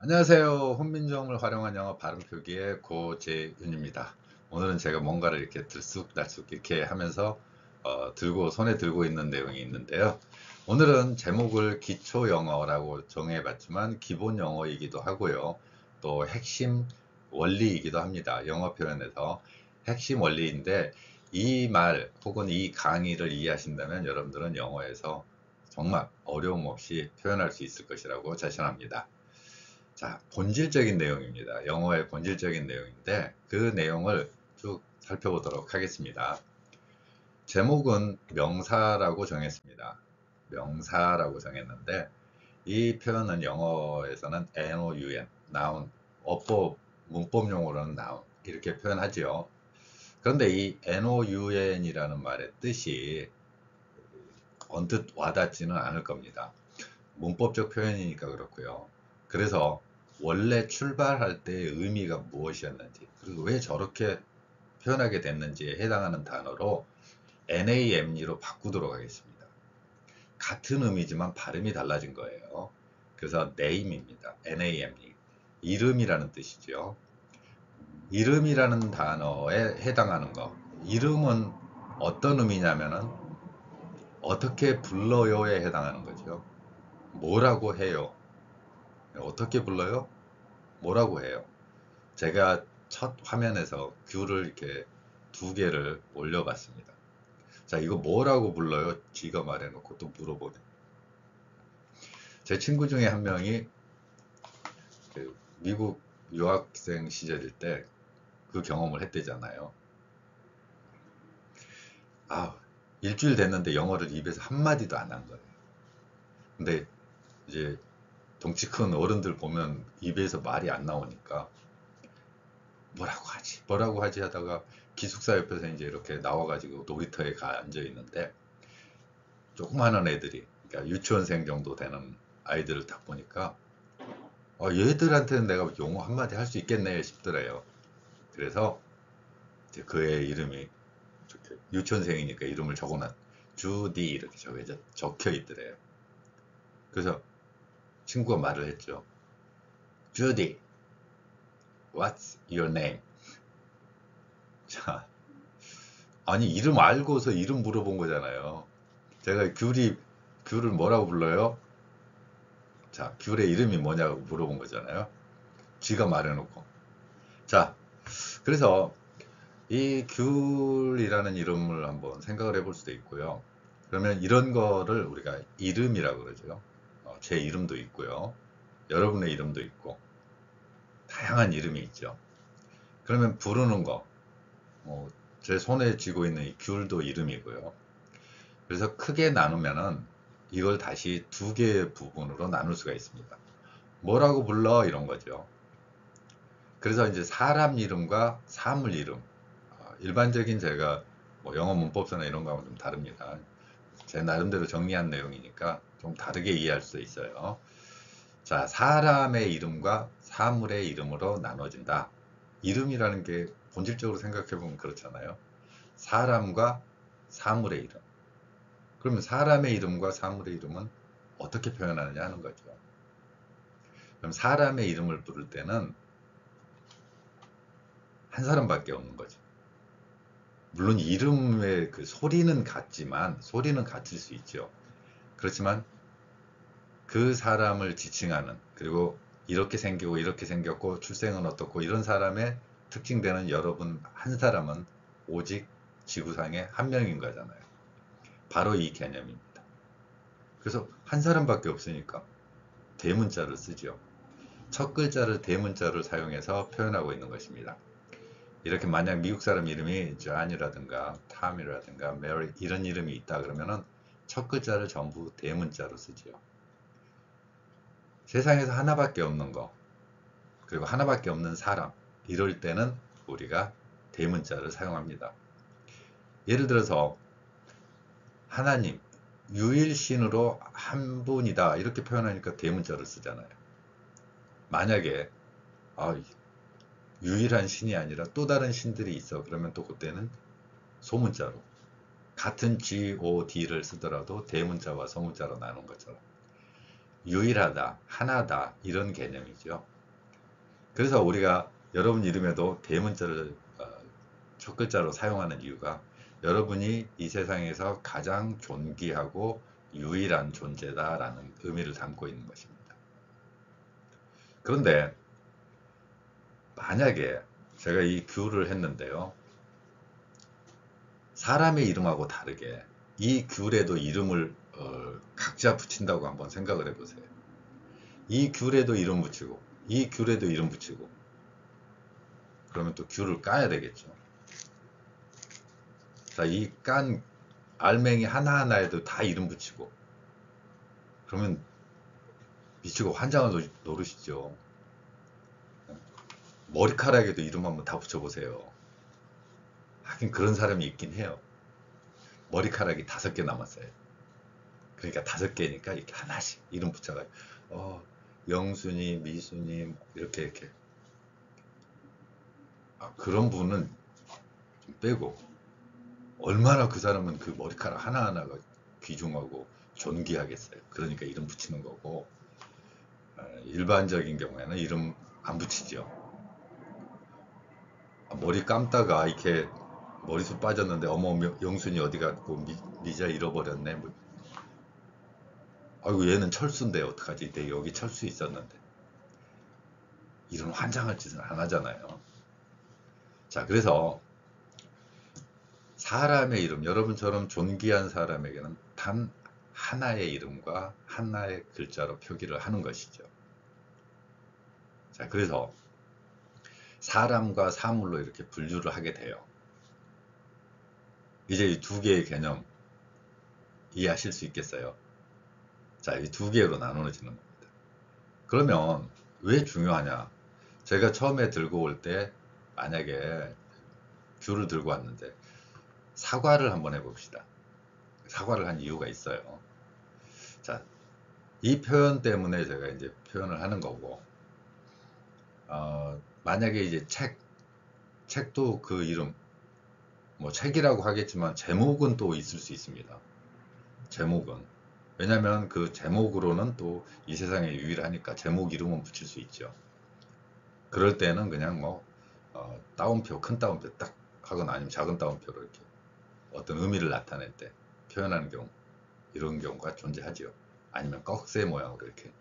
안녕하세요. 훈민정음을 활용한 영어 발음 표기의 고재윤입니다. 오늘은 제가 뭔가를 이렇게 들쑥날쑥 이렇게 하면서 손에 들고 있는 내용이 있는데요. 오늘은 제목을 기초 영어라고 정해봤지만 기본 영어이기도 하고요. 또 핵심 원리이기도 합니다. 영어 표현에서 핵심 원리인데 이 말 혹은 이 강의를 이해하신다면 여러분들은 영어에서 정말 어려움 없이 표현할 수 있을 것이라고 자신합니다. 자, 본질적인 내용입니다. 영어의 본질적인 내용인데 그 내용을 쭉 살펴보도록 하겠습니다. 제목은 명사라고 정했습니다. 명사라고 정했는데 이 표현은 영어에서는 noun, noun, 어법, 문법 용어로는 noun 이렇게 표현하지요. 그런데 이 noun이라는 말의 뜻이 언뜻 와닿지는 않을 겁니다. 문법적 표현이니까 그렇고요. 그래서 원래 출발할 때의 의미가 무엇이었는지, 그리고 왜 저렇게 표현하게 됐는지에 해당하는 단어로 NAME로 바꾸도록 하겠습니다. 같은 의미지만 발음이 달라진 거예요. 그래서 name입니다. NAME. 이름이라는 뜻이죠. 이름이라는 단어에 해당하는 거. 이름은 어떤 의미냐면은 어떻게 불러요에 해당하는 거죠. 뭐라고 해요. 어떻게 불러요? 뭐라고 해요? 제가 첫 화면에서 귤을 이렇게 두 개를 올려봤습니다. 자, 이거 뭐라고 불러요? 지가 말해놓고 또 물어보네. 제 친구 중에 한 명이 그 미국 유학생 시절일 때 그 경험을 했대잖아요. 아, 일주일 됐는데 영어를 입에서 한마디도 안 한 거예요. 근데 이제 덩치 큰 어른들 보면 입에서 말이 안 나오니까 뭐라고 하지 하다가 기숙사 옆에서 이제 이렇게 나와가지고 놀이터에 가 앉아 있는데 조그마한 애들이, 그러니까 유치원생 정도 되는 아이들을 딱 보니까 얘들한테는 내가 영어 한마디 할 수 있겠네 싶더래요. 그래서 이제 그 애 이름이 유치원생이니까 이름을 적어놨, 주디 이렇게 적혀 있더래요. 그래서 친구가 말을 했죠. 주디, what's your name? 자, 아니 이름 알고서 이름 물어본 거잖아요. 제가 귤을 뭐라고 불러요? 자, 귤의 이름이 뭐냐고 물어본 거잖아요. 지가 말해놓고. 자, 그래서 이 귤이라는 이름을 한번 생각을 해볼 수도 있고요. 그러면 이런 거를 우리가 이름이라고 그러죠. 제 이름도 있고요. 여러분의 이름도 있고, 다양한 이름이 있죠. 그러면 부르는 거, 제 손에 쥐고 있는 이 귤도 이름이고요. 그래서 크게 나누면은 이걸 다시 두 개의 부분으로 나눌 수가 있습니다. 뭐라고 불러? 이런 거죠. 그래서 이제 사람 이름과 사물 이름, 일반적인 제가 뭐 영어 문법서나 이런 거하고는 좀 다릅니다. 제 나름대로 정리한 내용이니까 좀 다르게 이해할 수 있어요. 자, 사람의 이름과 사물의 이름으로 나눠진다. 이름이라는 게 본질적으로 생각해 보면 그렇잖아요. 사람과 사물의 이름. 그러면 사람의 이름과 사물의 이름은 어떻게 표현하느냐 하는 거죠. 그럼 사람의 이름을 부를 때는 한 사람밖에 없는 거죠. 물론 이름의 그 소리는 같을 수 있죠. 그렇지만 그 사람을 지칭하는, 그리고 이렇게 생기고 이렇게 생겼고 출생은 어떻고 이런 사람의 특징되는 여러분 한 사람은 오직 지구상에 한 명인 거잖아요. 바로 이 개념입니다. 그래서 한 사람밖에 없으니까 대문자를 쓰죠. 첫 글자를 대문자를 사용해서 표현하고 있는 것입니다. 이렇게 만약 미국 사람 이름이 존이라든가 탐이라든가 메리 이런 이름이 있다 그러면은 첫 글자를 전부 대문자로 쓰지요. 세상에서 하나밖에 없는 거, 그리고 하나밖에 없는 사람, 이럴 때는 우리가 대문자를 사용합니다. 예를 들어서 하나님, 유일신으로 한 분이다 이렇게 표현하니까 대문자를 쓰잖아요. 만약에 아, 유일한 신이 아니라 또 다른 신들이 있어 그러면 또 그때는 소문자로, 같은 GOD를 쓰더라도 대문자와 소문자로 나눈 것처럼 유일하다, 하나다 이런 개념이죠. 그래서 우리가 여러분 이름에도 대문자를 첫 글자로 사용하는 이유가 여러분이 이 세상에서 가장 존귀하고 유일한 존재다라는 의미를 담고 있는 것입니다. 그런데 만약에 제가 이 귤을 했는데요. 사람의 이름하고 다르게 이 귤에도 이름을 각자 붙인다고 한번 생각을 해보세요. 이 귤에도 이름 붙이고 이 귤에도 이름 붙이고 그러면 또 귤을 까야 되겠죠. 자, 이 깐 알맹이 하나하나에도 다 이름 붙이고 그러면 미치고 환장을 노르시죠. 머리카락에도 이름 한번 다 붙여보세요. 하긴 그런 사람이 있긴 해요. 머리카락이 5개 남았어요. 그러니까 5개니까 이렇게 하나씩 이름 붙여가지고 영수님, 미수님 이렇게 그런 분은 좀 빼고 얼마나 그 사람은 그 머리카락 하나하나가 귀중하고 존귀하겠어요. 그러니까 이름 붙이는 거고 일반적인 경우에는 이름 안 붙이죠. 머리 감다가 이렇게 머리숱 빠졌는데 어머 영순이 어디 갔고 미자 잃어버렸네. 뭐. 아이고 얘는 철수인데 어떡하지? 내 여기 철수 있었는데. 이런 환장할 짓은 안 하잖아요. 자, 그래서 사람의 이름, 여러분처럼 존귀한 사람에게는 단 하나의 이름과 하나의 글자로 표기를 하는 것이죠. 자, 그래서 사람과 사물로 이렇게 분류를 하게 돼요. 이제 이 2개의 개념 이해하실 수 있겠어요? 자, 이 2개로 나누어지는 겁니다. 그러면 왜 중요하냐? 제가 처음에 들고 올 때 만약에 귤을 들고 왔는데 사과를 한번 해봅시다. 사과를 한 이유가 있어요. 자, 이 표현 때문에 제가 이제 표현을 하는 거고, 만약에 이제 책도 그 이름, 뭐 책이라고 하겠지만 제목은 또 있을 수 있습니다. 제목은. 왜냐면 그 제목으로는 또 이 세상에 유일하니까 제목 이름은 붙일 수 있죠. 그럴 때는 그냥 뭐, 따옴표, 큰 따옴표 딱 하거나 아니면 작은 따옴표로 이렇게 어떤 의미를 나타낼 때 표현하는 경우, 이런 경우가 존재하죠. 아니면 꺽쇠 모양으로 이렇게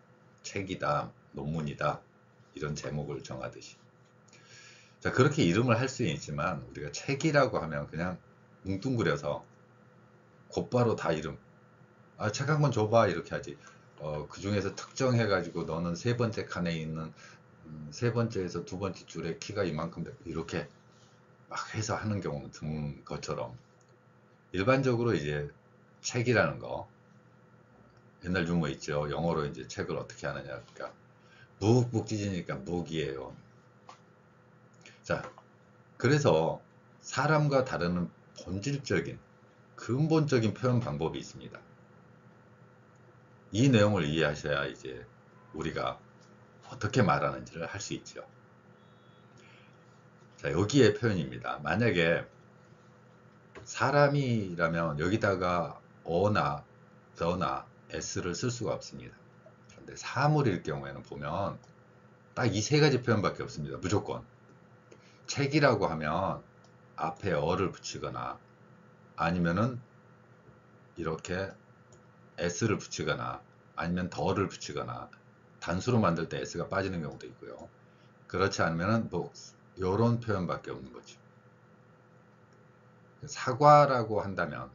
책이다, 논문이다, 이런 제목을 정하듯이. 자, 그렇게 이름을 할 수 있지만 우리가 책이라고 하면 그냥 뭉뚱그려서 곧바로 다 이름, 책 한 권 줘봐 이렇게 하지. 그 중에서 특정해가지고 너는 3번째 칸에 있는 3번째에서 2번째 줄에 키가 이만큼 이렇게 막 해서 하는 경우는 드문 것처럼 일반적으로 이제 책이라는 거, 옛날 유머 있죠. 영어로 이제 책을 어떻게 하느냐. 그러니까 묵묵 찢으니까 묵이에요. 자, 그래서 사람과 다른 본질적인 근본적인 표현 방법이 있습니다. 이 내용을 이해하셔야 이제 우리가 어떻게 말하는지를 할 수 있죠. 자, 여기에 표현입니다. 만약에 사람이라면 여기다가 어나 더나 s를 쓸 수가 없습니다. 그런데 사물일 경우에는 보면 딱 이 3가지 표현밖에 없습니다. 무조건 책이라고 하면 앞에 어를 붙이거나 아니면은 이렇게 s를 붙이거나 아니면 더를 붙이거나 단수로 만들 때 s가 빠지는 경우도 있고요. 그렇지 않으면은 뭐 이런 표현밖에 없는 거죠. 사과라고 하면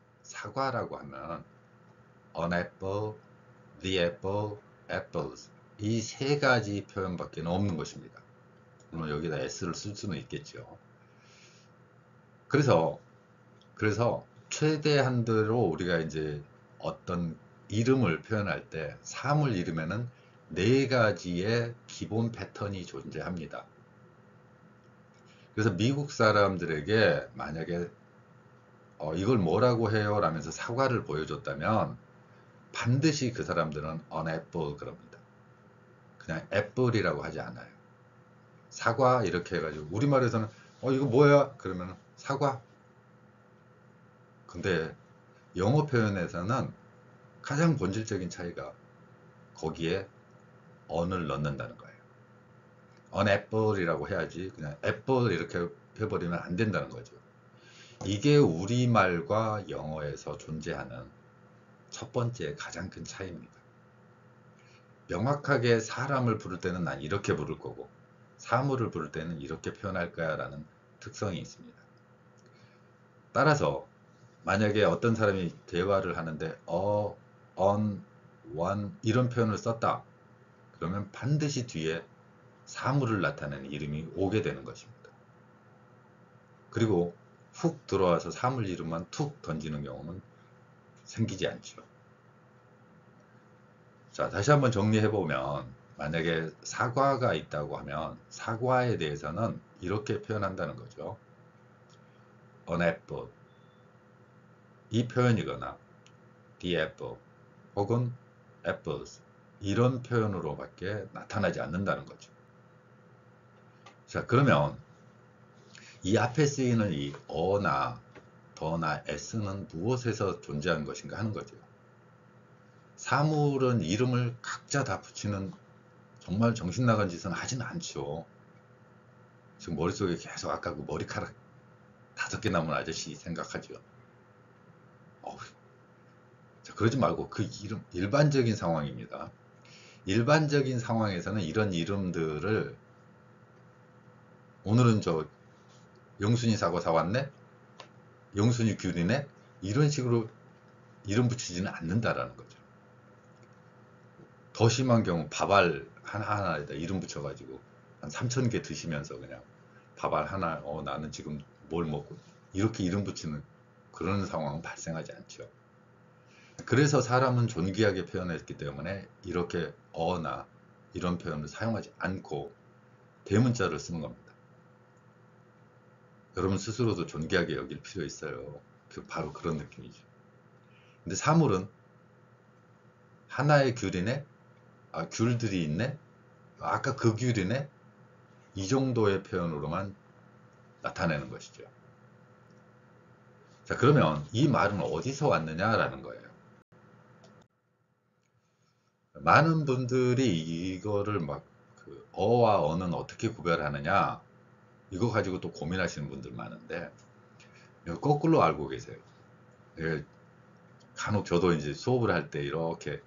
an apple, the apple, apples 이 3가지 표현밖에 없는 것입니다. 물론 여기다 s를 쓸 수는 있겠죠. 그래서 최대한대로 우리가 이제 어떤 이름을 표현할 때 사물 이름에는 4가지의 기본 패턴이 존재합니다. 그래서 미국 사람들에게 만약에 이걸 뭐라고 해요? 라면서 사과를 보여줬다면 반드시 그 사람들은 an apple 그럽니다. 그냥 애플이라고 하지 않아요. 사과 이렇게 해가지고 우리말에서는 이거 뭐야? 그러면 사과. 근데 영어 표현에서는 가장 본질적인 차이가 거기에 on을 넣는다는 거예요. on apple이라고 해야지 그냥 apple 이렇게 해버리면 안 된다는 거죠. 이게 우리말과 영어에서 존재하는 첫 번째 가장 큰 차이입니다. 명확하게 사람을 부를 때는 난 이렇게 부를 거고 사물을 부를 때는 이렇게 표현할 거야 라는 특성이 있습니다. 따라서 만약에 어떤 사람이 대화를 하는데 on, one 이런 표현을 썼다. 그러면 반드시 뒤에 사물을 나타내는 이름이 오게 되는 것입니다. 그리고 훅 들어와서 사물 이름만 툭 던지는 경우는 생기지 않죠. 자, 다시 한번 정리해보면 만약에 사과가 있다고 하면 사과에 대해서는 이렇게 표현한다는 거죠. an apple 이 표현이거나 the apple 혹은 apples 이런 표현으로밖에 나타나지 않는다는 거죠. 자, 그러면 이 앞에 쓰이는 이 어나 더나 s는 무엇에서 존재하는 것인가 하는 거죠. 사물은 이름을 각자 다 붙이는 정말 정신 나간 짓은 하지는 않죠. 지금 머릿속에 계속 아까 그 머리카락 5개 남은 아저씨 생각하죠. 자, 그러지 말고 그 이름 일반적인 상황입니다. 일반적인 상황에서는 이런 이름들을 오늘은 저 영순이 사과 사왔네? 영순이 귤이네? 이런 식으로 이름 붙이지는 않는다라는 거죠. 더 심한 경우 밥알 하나에다 이름 붙여가지고 한 3,000개 드시면서 그냥 밥알 하나 나는 지금 뭘 먹고 이렇게 이름 붙이는 그런 상황은 발생하지 않죠. 그래서 사람은 존귀하게 표현했기 때문에 이렇게 어나 이런 표현을 사용하지 않고 대문자를 쓰는 겁니다. 여러분 스스로도 존귀하게 여길 필요 있어요. 바로 그런 느낌이죠. 근데 사물은 하나의 귤이네? 귤들이 있네? 아까 그 귤이네? 이 정도의 표현으로만 나타내는 것이죠. 자, 그러면 이 말은 어디서 왔느냐라는 거예요. 많은 분들이 이거를 막 어와 어는 어떻게 구별하느냐 이거 가지고 또 고민하시는 분들 많은데 이거 거꾸로 알고 계세요. 간혹 저도 이제 수업을 할 때 이렇게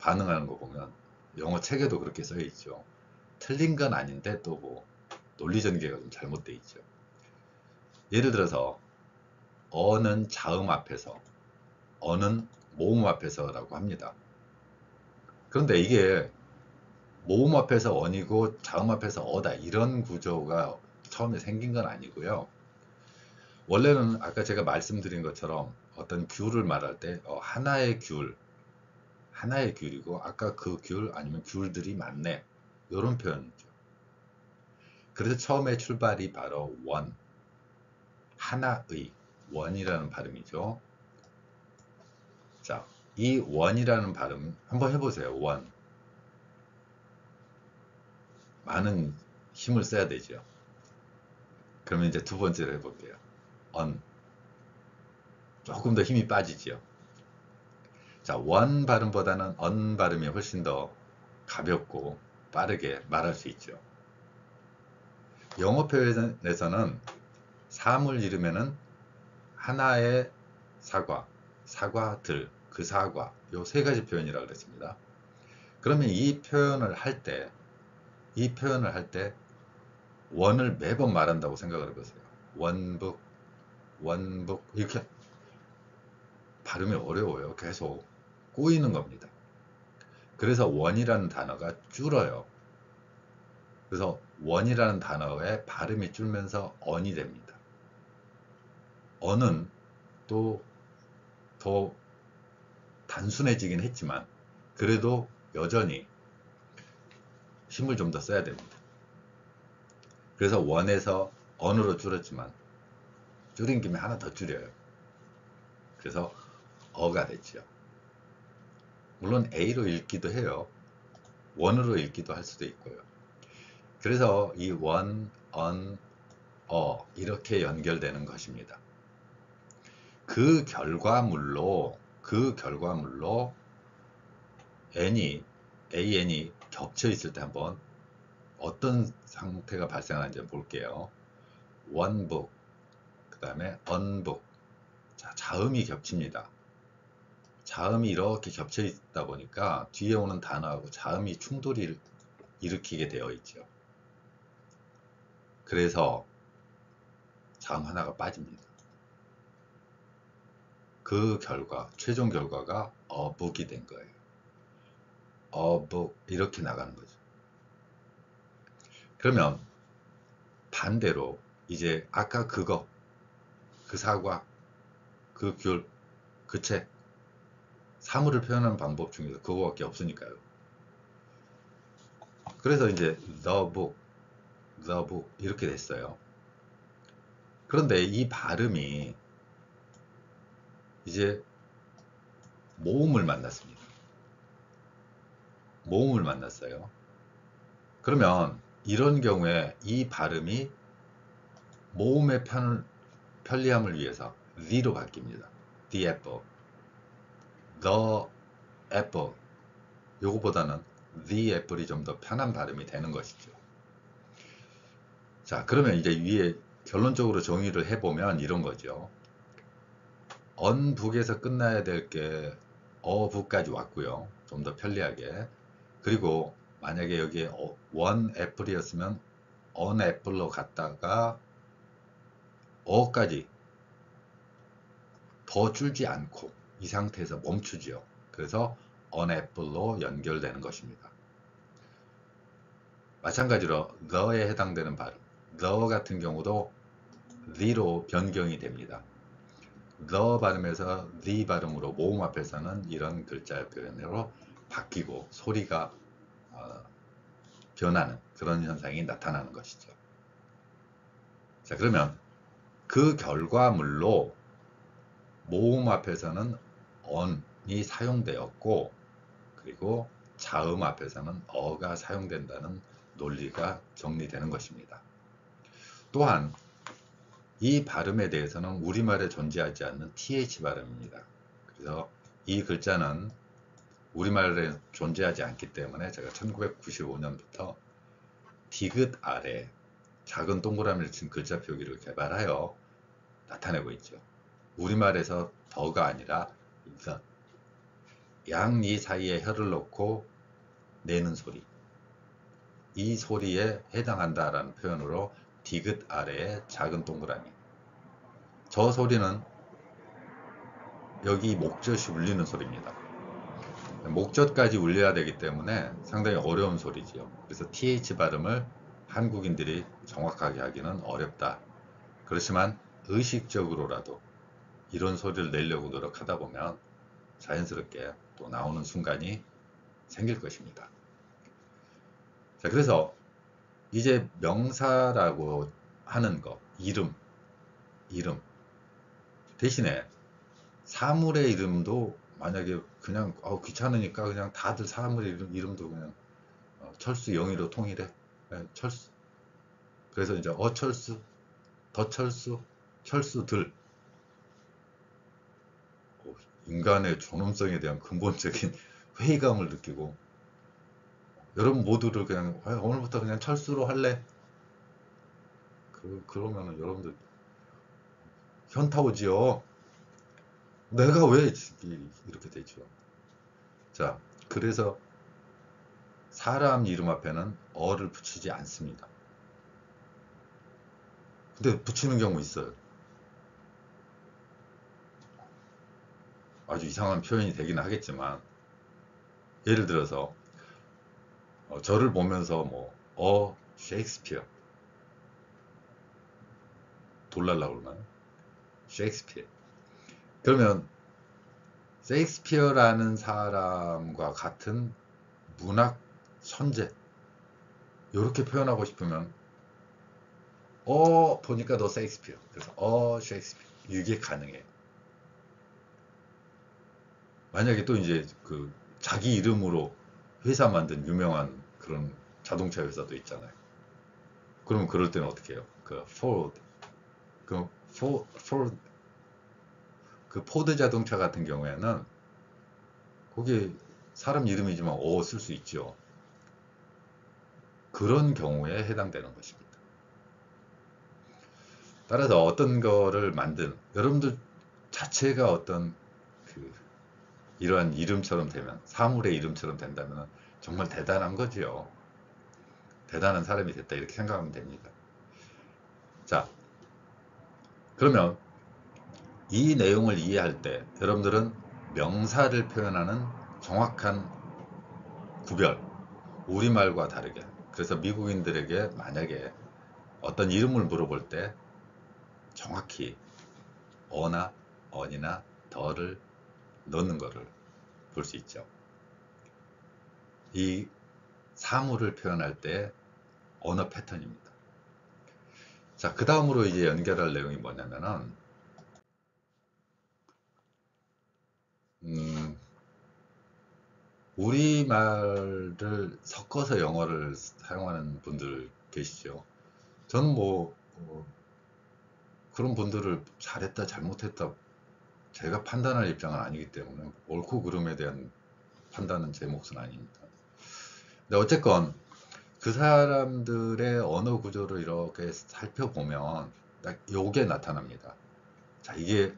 반응하는 거 보면 영어 책에도 그렇게 써 있죠. 틀린 건 아닌데 또 뭐 논리 전개가 좀 잘못돼 있죠. 예를 들어서 어는 자음 앞에서 어는 모음 앞에서라고 합니다. 그런데 이게 모음 앞에서 언이고 자음 앞에서 어다 이런 구조가 처음에 생긴 건 아니고요. 원래는 아까 제가 말씀드린 것처럼 어떤 귤을 말할 때 하나의 귤이고 아까 그 귤 아니면 귤들이 많네 이런 표현이죠. 그래서 처음에 출발이 바로 원 하나의 원이라는 발음이죠. 자, 이 원이라는 발음 한번 해보세요. 원 많은 힘을 써야 되죠. 그러면 이제 두 번째로 해볼게요. on 조금 더 힘이 빠지죠. 자, 원 발음보다는 on 발음이 훨씬 더 가볍고 빠르게 말할 수 있죠. 영어 표현에서는 사물 이름에는 하나의 사과, 사과들, 그 사과 요 세 가지 표현이라고 그랬습니다. 그러면 이 표현을 할 때 원을 매번 말한다고 생각을 해보세요. 원북 이렇게 발음이 어려워요. 계속 꼬이는 겁니다. 그래서 원이라는 단어가 줄어요. 그래서 원이라는 단어의 발음이 줄면서 언이 됩니다. 언은 또 더 단순해지긴 했지만 그래도 여전히 힘을 좀 더 써야 됩니다. 그래서 원에서 언으로 줄었지만 줄인 김에 하나 더 줄여요. 그래서 어가 됐죠. 물론 A로 읽기도 해요. 원으로 읽기도 할 수도 있고요. 그래서 이 원, 언, 이렇게 연결되는 것입니다. 그 결과물로 AN이 겹쳐 있을 때 한번 어떤 상태가 발생하는지 볼게요. 원북, 그 다음에 언북. 자, 자음이 겹칩니다. 자음이 이렇게 겹쳐 있다 보니까 뒤에 오는 단어하고 자음이 충돌을 일으키게 되어 있죠. 그래서 자음 하나가 빠집니다. 그 결과, 최종 결과가 어북이 된 거예요. 어북, 이렇게 나가는 거죠. 그러면 반대로 이제 아까 그거, 그 사과, 그 귤, 그 책, 사물을 표현하는 방법 중에서 그거밖에 없으니까요. 그래서 이제 the book 이렇게 됐어요. 그런데 이 발음이 이제 모음을 만났습니다. 모음을 만났어요. 그러면 이런 경우에 이 발음이 모음의 편리함을 위해서 the로 바뀝니다. the apple, the apple. 요거보다는 the apple이 좀 더 편한 발음이 되는 것이죠. 자, 그러면 이제 위에 결론적으로 정의를 해보면 이런 거죠. 언북에서 끝나야 될 게 어북까지 왔고요. 좀 더 편리하게. 그리고 만약에 여기에 원 애플이었으면 언 애플로 갔다가 어까지 더 줄지 않고 이 상태에서 멈추죠. 그래서 언 애플로 연결되는 것입니다. 마찬가지로 the에 해당되는 발음, the 같은 경우도 the로 변경이 됩니다. the 발음에서 the 발음으로 모음 앞에서는 이런 글자 표현으로 바뀌고 소리가 변하는 그런 현상이 나타나는 것이죠. 자, 그러면 그 결과물로 모음 앞에서는 on이 사용되었고, 그리고 자음 앞에서는 어가 사용된다는 논리가 정리되는 것입니다. 또한 이 발음에 대해서는 우리말에 존재하지 않는 th 발음입니다. 그래서 이 글자는 우리말에 존재하지 않기 때문에 제가 1995년부터 디귿 아래 작은 동그라미를 친 글자 표기를 개발하여 나타내고 있죠. 우리말에서 더가 아니라 양이 사이에 혀를 넣고 내는 소리, 이 소리에 해당한다라는 표현으로 디귿 아래에 작은 동그라미. 저 소리는 여기 목젖이 울리는 소리입니다. 목젖까지 울려야 되기 때문에 상당히 어려운 소리지요. 그래서 th 발음을 한국인들이 정확하게 하기는 어렵다. 그렇지만 의식적으로라도 이런 소리를 내려고 노력하다 보면 자연스럽게 또 나오는 순간이 생길 것입니다. 자, 그래서 이제 명사라고 하는 거, 이름 대신에 사물의 이름도 만약에 그냥 귀찮으니까 그냥 다들 사물 이름도 그냥 철수 영의로 통일해. 철수. 그래서 이제 어철수, 더철수, 철수들. 인간의 존엄성에 대한 근본적인 회의감을 느끼고, 여러분 모두를 그냥 오늘부터 그냥 철수로 할래? 그러면은 여러분들 현타 오지요. 내가 왜 이렇게 되죠? 자, 그래서 사람 이름 앞에는 어를 붙이지 않습니다. 근데 붙이는 경우 있어요. 아주 이상한 표현이 되긴 하겠지만, 예를 들어서 저를 보면서 셰익스피어 돌랄라고 그러나요? 셰익스피어. 그러면 셰익스피어라는 사람과 같은 문학 천재, 이렇게 표현하고 싶으면 보니까 너 셰익스피어, 그래서 셰익스피어, 이게 가능해요. 만약에 또 이제 그 자기 이름으로 회사 만든 유명한 그런 자동차 회사도 있잖아요. 그러면 그럴 때는 어떻게 해요? 그 포드 자동차 같은 경우에는 거기 사람 이름이지만 쓸 수 있죠. 그런 경우에 해당되는 것입니다. 따라서 어떤 거를 만든 여러분들 자체가 어떤 이러한 이름처럼 되면, 사물의 이름처럼 된다면 정말 대단한 거지요. 대단한 사람이 됐다 이렇게 생각하면 됩니다. 자, 그러면 이 내용을 이해할 때 여러분들은 명사를 표현하는 정확한 구별, 우리말과 다르게, 그래서 미국인들에게 만약에 어떤 이름을 물어볼 때 정확히 어나 언이나 더를 넣는 것을 볼 수 있죠. 이 사물을 표현할 때 언어 패턴입니다. 자, 그 다음으로 이제 연결할 내용이 뭐냐면은 우리말을 섞어서 영어를 사용하는 분들 계시죠. 저는 그런 분들을 잘했다 잘못했다 제가 판단할 입장은 아니기 때문에 옳고 그름에 대한 판단은 제 몫은 아닙니다. 근데 어쨌건 그 사람들의 언어 구조를 이렇게 살펴보면 딱 요게 나타납니다. 자, 이게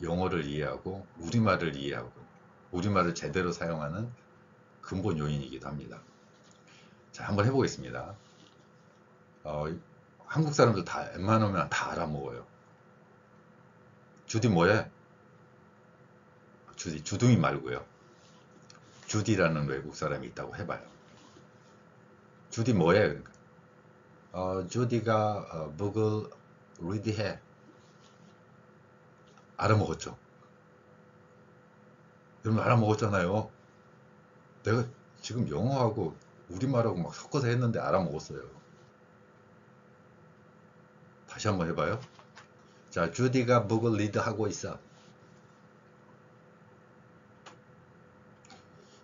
영어를 이해하고 우리말을 이해하고 우리말을 제대로 사용하는 근본 요인이기도 합니다. 자, 한번 해보겠습니다. 한국 사람들 다 웬만하면 다 알아먹어요. 주디 뭐해? 주디, 주둥이 말고요. 주디라는 외국 사람이 있다고 해봐요. 주디 뭐해? 주디가 북을 리드해. 알아먹었죠? 여러분 알아먹었잖아요. 내가 지금 영어하고 우리말하고 막 섞어서 했는데 알아먹었어요. 다시 한번 해봐요. 자, 주디가 북을 리드하고 있어.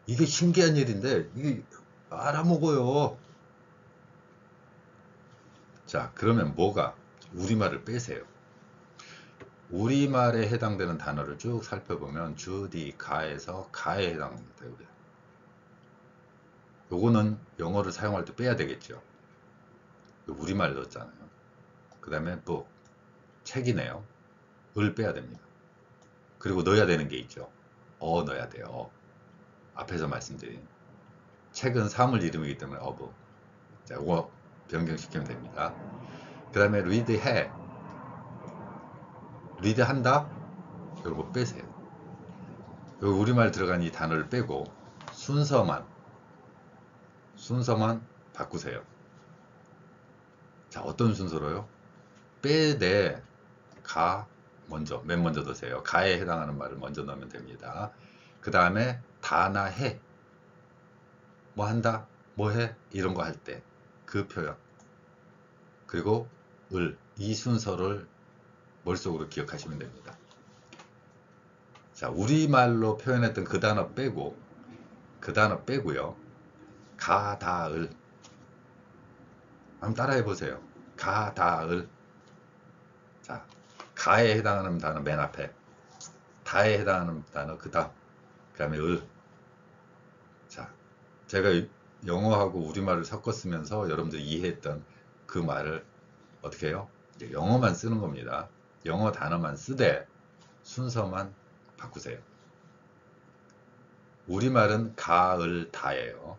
이게 신기한 일인데 이게 알아먹어요. 자, 그러면 뭐가? 우리말을 빼세요. 우리말에 해당되는 단어를 쭉 살펴보면 주디, 가에서 가에 해당합니다. 요거는 영어를 사용할 때 빼야 되겠죠. 우리말 넣었잖아요. 그 다음에 book, 책이네요. 을 빼야 됩니다. 그리고 넣어야 되는 게 있죠. 넣어야 돼요. 앞에서 말씀드린 책은 사물 이름이기 때문에 of. 자, 이거 변경시키면 됩니다. 그 다음에 read 해, read 한다, 이거 빼세요. 여기 우리말 들어간 이 단어를 빼고 순서만 바꾸세요. 자, 어떤 순서로요? 빼되 가 먼저, 맨 먼저 넣으세요. 가에 해당하는 말을 먼저 넣으면 됩니다. 그 다음에 다나 해, 뭐 한다, 뭐 해, 이런 거 할 때 그 표현, 그리고 이 순서를 머릿속으로 기억하시면 됩니다. 자, 우리말로 표현했던 그 단어 빼고, 그 단어 빼고요. 가, 다, 을. 한번 따라해 보세요. 가, 다, 을. 자, 가에 해당하는 단어 맨 앞에, 다에 해당하는 단어 그 다음, 그 다음에 을. 자, 제가 영어하고 우리말을 섞어 쓰면서 여러분들이 이해했던 그 말을 어떻게 해요? 이제 영어만 쓰는 겁니다. 영어 단어만 쓰되 순서만 바꾸세요. 우리말은 가을 다예요.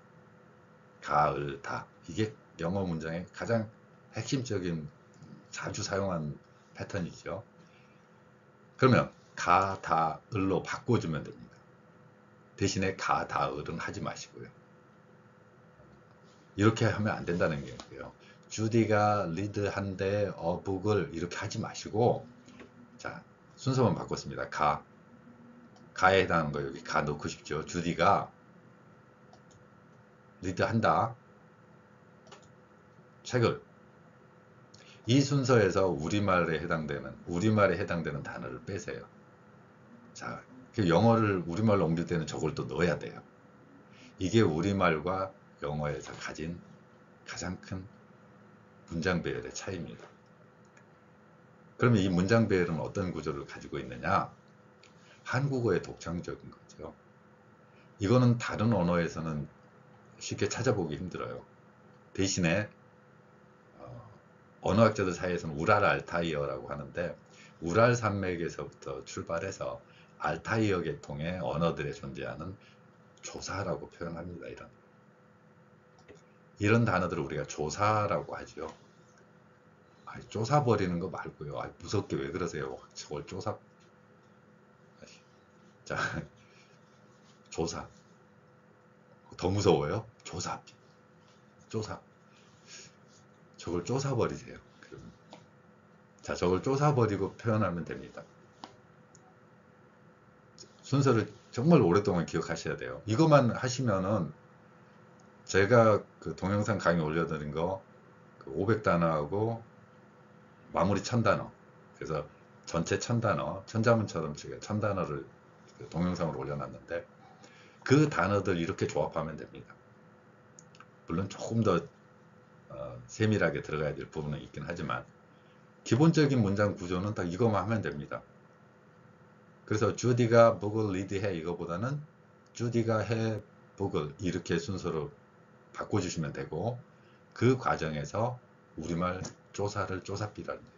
가을 다. 이게 영어 문장의 가장 핵심적인 자주 사용한 패턴이죠. 그러면 가, 다, 을로 바꿔주면 됩니다. 대신에 가, 다, 을은 하지 마시고요. 이렇게 하면 안 된다는 거예요. 주디가 리드한데 북을 이렇게 하지 마시고, 자, 순서만 바꿨습니다. 가에 해당하는 거 여기 가 넣고 싶죠. 주디가 리드한다. 책을. 이 순서에서 우리말에 해당되는 단어를 빼세요. 자, 영어를 우리말로 옮길 때는 저걸 또 넣어야 돼요. 이게 우리말과 영어에서 가진 가장 큰 문장 배열의 차이입니다. 그러면 이 문장 배열은 어떤 구조를 가지고 있느냐? 한국어의 독창적인 거죠. 이거는 다른 언어에서는 쉽게 찾아보기 힘들어요. 대신에 언어학자들 사이에서는 우랄 알타이어라고 하는데, 우랄 산맥에서부터 출발해서 알타이어 계통의 언어들에 존재하는 조사라고 표현합니다. 이런 단어들을 우리가 조사라고 하죠. 쪼사버리는 거 말고요. 무섭게 왜 그러세요? 저걸 쪼사. 자, 조사. 더 무서워요? 조사. 저걸 쪼사버리세요. 자, 저걸 쪼사버리고 표현하면 됩니다. 순서를 정말 오랫동안 기억하셔야 돼요. 이것만 하시면은 제가 그 동영상 강의 올려드린 거 500단어하고 마무리 1000단어, 그래서 전체 1000단어, 천자문처럼 제가 1000단어를 동영상으로 올려놨는데, 그 단어들 이렇게 조합하면 됩니다. 물론 조금 더 세밀하게 들어가야 될 부분은 있긴 하지만 기본적인 문장 구조는 딱 이거만 하면 됩니다. 그래서 주디가 북을 리드해 이거보다는 주디가 해 북을 이렇게 순서로 바꿔주시면 되고, 그 과정에서 우리말 조사를 쪼사삐라는 거죠.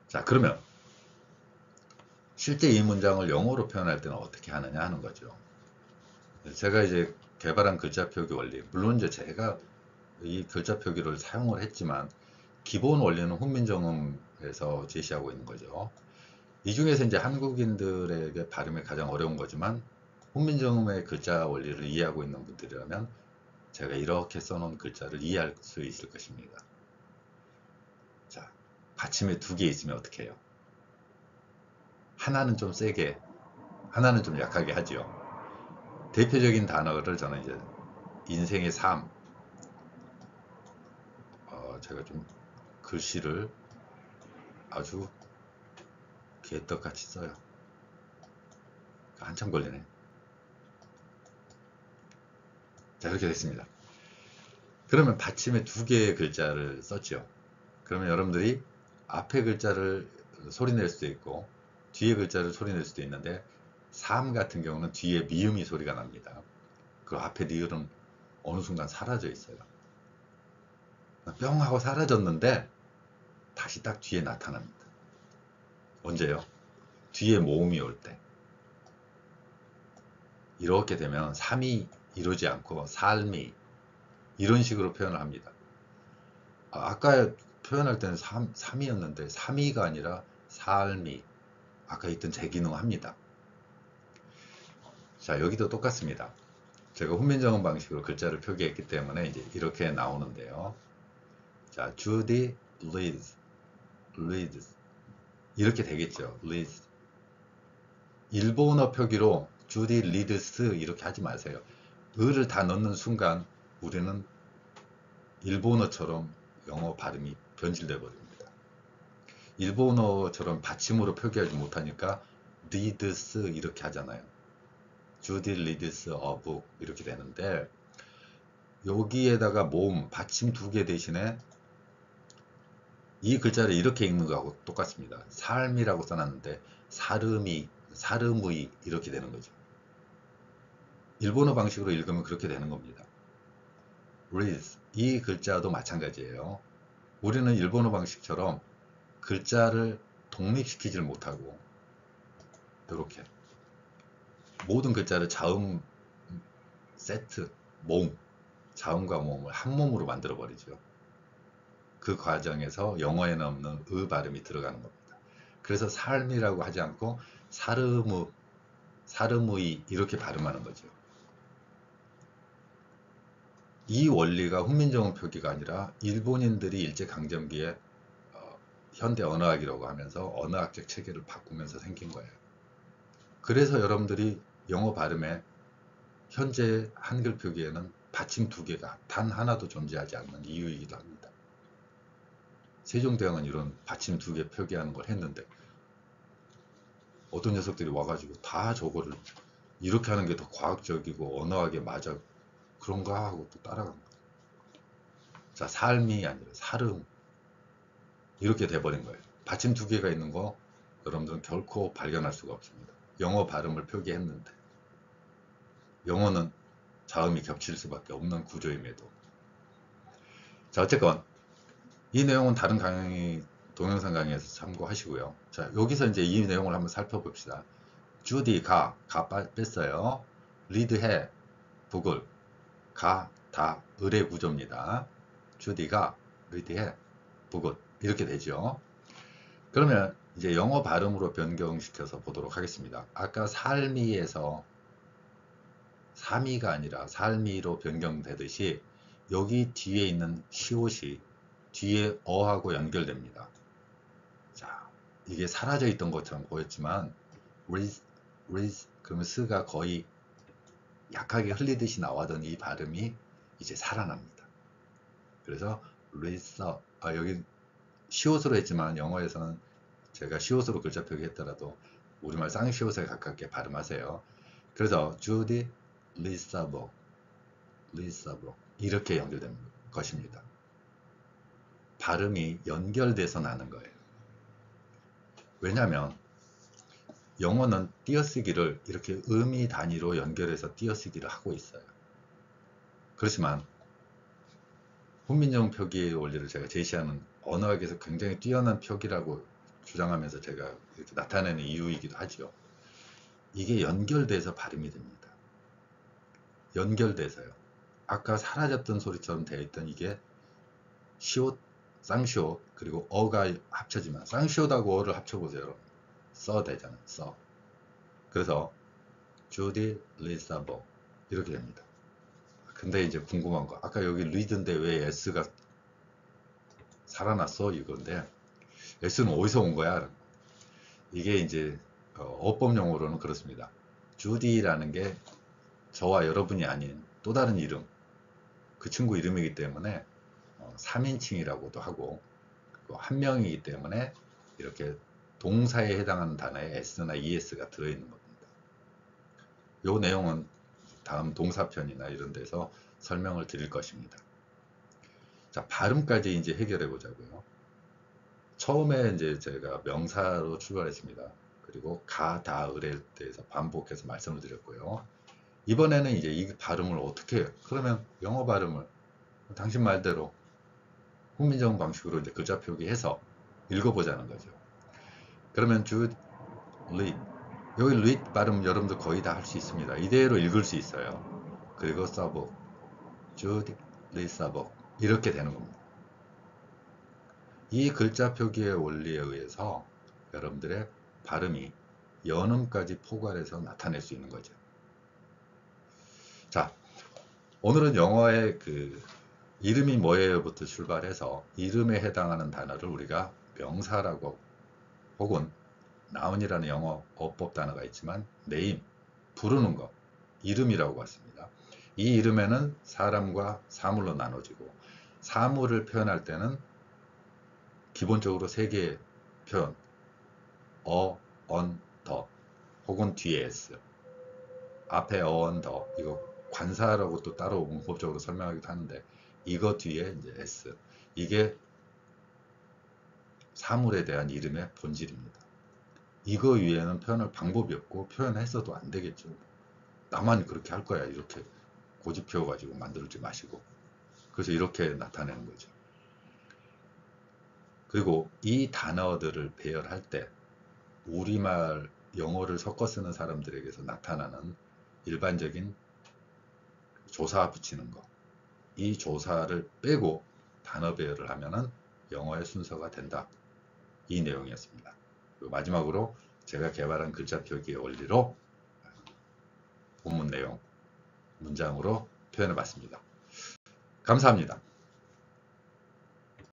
자, 그러면 실제 이 문장을 영어로 표현할 때는 어떻게 하느냐 하는 거죠. 제가 이제 개발한 글자 표기 원리, 물론 이제 제가 이 글자 표기를 사용을 했지만 기본 원리는 훈민정음에서 제시하고 있는 거죠. 이 중에서 이제 한국인들에게 발음이 가장 어려운 거지만 훈민정음의 글자 원리를 이해하고 있는 분들이라면 제가 이렇게 써놓은 글자를 이해할 수 있을 것입니다. 자, 받침에 2개 있으면 어떻게 해요? 하나는 좀 세게, 하나는 좀 약하게 하지요. 대표적인 단어를 저는 이제 인생의 삶, 제가 좀 글씨를 아주 개떡같이 써요. 한참 걸리네. 자, 이렇게 됐습니다. 그러면 받침에 2개의 글자를 썼죠. 그러면 여러분들이 앞에 글자를 소리낼 수도 있고 뒤에 글자를 소리낼 수도 있는데, 삶 같은 경우는 뒤에 미음이 소리가 납니다. 그 앞에 리을은 어느 순간 사라져 있어요. 뿅 하고 사라졌는데 다시 딱 뒤에 나타납니다. 언제요? 뒤에 모음이 올 때. 이렇게 되면 삶이 이루지 않고 삶이, 이런 식으로 표현을 합니다. 아까 표현할 때는 삶이었는데 삶이가 아니라 삶이, 아까 있던 재기능 합니다. 자, 여기도 똑같습니다. 제가 훈민정음 방식으로 글자를 표기했기 때문에 이제 이렇게 나오는데요. 자, Judy reads 이렇게 되겠죠. reads. 일본어 표기로 Judy reads 이렇게 하지 마세요. 을을 다 넣는 순간 우리는 일본어처럼 영어 발음이 변질돼 버립니다. 일본어처럼 받침으로 표기하지 못하니까 reads 이렇게 하잖아요. Judy reads a book 이렇게 되는데, 여기에다가 모음, 받침 2개 대신에 이 글자를 이렇게 읽는 거하고 똑같습니다. 삶이라고 써놨는데 사름이, 사름의 이렇게 되는 거죠. 일본어 방식으로 읽으면 그렇게 되는 겁니다. reads, 이 글자도 마찬가지예요. 우리는 일본어 방식처럼 글자를 독립시키질 못하고 이렇게 모든 글자를 자음 세트, 모음, 자음과 모음을 한 몸으로 만들어 버리죠. 그 과정에서 영어에는 없는 의 발음이 들어가는 겁니다. 그래서 삶이라고 하지 않고 사르무, 사르무이 이렇게 발음하는 거죠. 이 원리가 훈민정음 표기가 아니라 일본인들이 일제강점기에 현대 언어학이라고 하면서 언어학적 체계를 바꾸면서 생긴 거예요. 그래서 여러분들이 영어 발음에 현재 한글 표기에는 받침 2개가 단 하나도 존재하지 않는 이유이기도 합니다. 세종대왕은 이런 받침 2개 표기하는 걸 했는데 어떤 녀석들이 와가지고 다 저거를 이렇게 하는 게 더 과학적이고 언어학에 맞아 그런가 하고 또 따라간 거예요. 자, 삶이 아니라 사름 이렇게 돼버린 거예요. 받침 2개가 있는 거 여러분들은 결코 발견할 수가 없습니다. 영어 발음을 표기했는데. 영어는 자음이 겹칠 수밖에 없는 구조임에도. 자, 어쨌건 이 내용은 다른 강의, 동영상 강의에서 참고하시고요. 자, 여기서 이제 이 내용을 한번 살펴봅시다. 주디 가 뺐어요. 리드 해 북을, 가 다 을의 구조입니다. 주디가 리드 해 북을, 이렇게 되죠. 그러면 이제 영어 발음으로 변경시켜서 보도록 하겠습니다. 아까 삶이에서 삶이가 아니라 삶이로 변경되듯이 여기 뒤에 있는 시옷이 뒤에 어하고 연결됩니다. 자, 이게 사라져 있던 것처럼 보였지만 그러면 스가 거의 약하게 흘리듯이 나와던 이 발음이 이제 살아납니다. 그래서 여기 시옷으로 했지만 영어에서는 제가 시옷으로 글자 표기했더라도 우리말 쌍시옷에 가깝게 발음하세요. 그래서 주디 리사보 이렇게 연결된 것입니다. 발음이 연결돼서 나는 거예요. 왜냐하면 영어는 띄어쓰기를 이렇게 의미 단위로 연결해서 띄어쓰기를 하고 있어요. 그렇지만 훈민정 표기의 원리를 제가 제시하는 언어학에서 굉장히 뛰어난 표기라고 주장하면서 제가 이렇게 나타내는 이유이기도 하죠. 이게 연결돼서 발음이 됩니다. 연결돼서요. 아까 사라졌던 소리처럼 되어 있던 이게 시옷, 쌍시옷, 그리고 어가 합쳐지면 쌍시옷하고 어를 합쳐보세요. 여러분. 써 되잖아요. 써. 그래서 주디 리사보 이렇게 됩니다. 근데 이제 궁금한 거, 아까 여기 리드인데 왜 S가 살아났어? 이건데 S는 어디서 온 거야? 이게 이제 어법 용어로는 그렇습니다. 주디라는 게 저와 여러분이 아닌 또 다른 이름, 그 친구 이름이기 때문에 3인칭이라고도 하고 한 명이기 때문에 이렇게 동사에 해당하는 단어에 S나 ES가 들어있는 겁니다. 이 내용은 다음 동사편이나 이런 데서 설명을 드릴 것입니다. 자, 발음까지 이제 해결해 보자고요. 처음에 이제 제가 명사로 출발했습니다. 그리고 가, 다, 을에 대해서 반복해서 말씀을 드렸고요. 이번에는 이제 이 발음을 어떻게 해요? 그러면 영어 발음을 당신 말대로 훈민정 방식으로 이제 글자 표기해서 읽어보자는 거죠. 그러면 리, 여기 리 발음 여러분들 거의 다 할 수 있습니다. 이대로 읽을 수 있어요. 그리고 서브, 주디, 리 서브 이렇게 되는 겁니다. 이 글자 표기의 원리에 의해서 여러분들의 발음이 연음까지 포괄해서 나타낼 수 있는 거죠. 자, 오늘은 영어의 그 이름이 뭐예요부터 출발해서 이름에 해당하는 단어를 우리가 명사라고 혹은 noun이라는 영어 어법 단어가 있지만 name, 부르는 것, 이름이라고 했습니다. 이 이름에는 사람과 사물로 나눠지고 사물을 표현할 때는 기본적으로 세 개의 표현, on, 더 혹은 뒤에 s, 앞에 on, 더 이거 관사라고 또 따로 문법적으로 설명하기도 하는데 이거 뒤에 이제 s, 이게 사물에 대한 이름의 본질입니다. 이거 위에는 표현할 방법이 없고 표현했어도 안 되겠죠. 나만 그렇게 할 거야 이렇게 고집 피워가지고 만들지 마시고, 그래서 이렇게 나타내는 거죠. 그리고 이 단어들을 배열할 때 우리말 영어를 섞어 쓰는 사람들에게서 나타나는 일반적인 조사 붙이는 거, 이 조사를 빼고 단어 배열을 하면은 영어의 순서가 된다, 이 내용이었습니다. 그리고 마지막으로 제가 개발한 글자 표기의 원리로 본문 내용 문장으로 표현해 봤습니다. 감사합니다.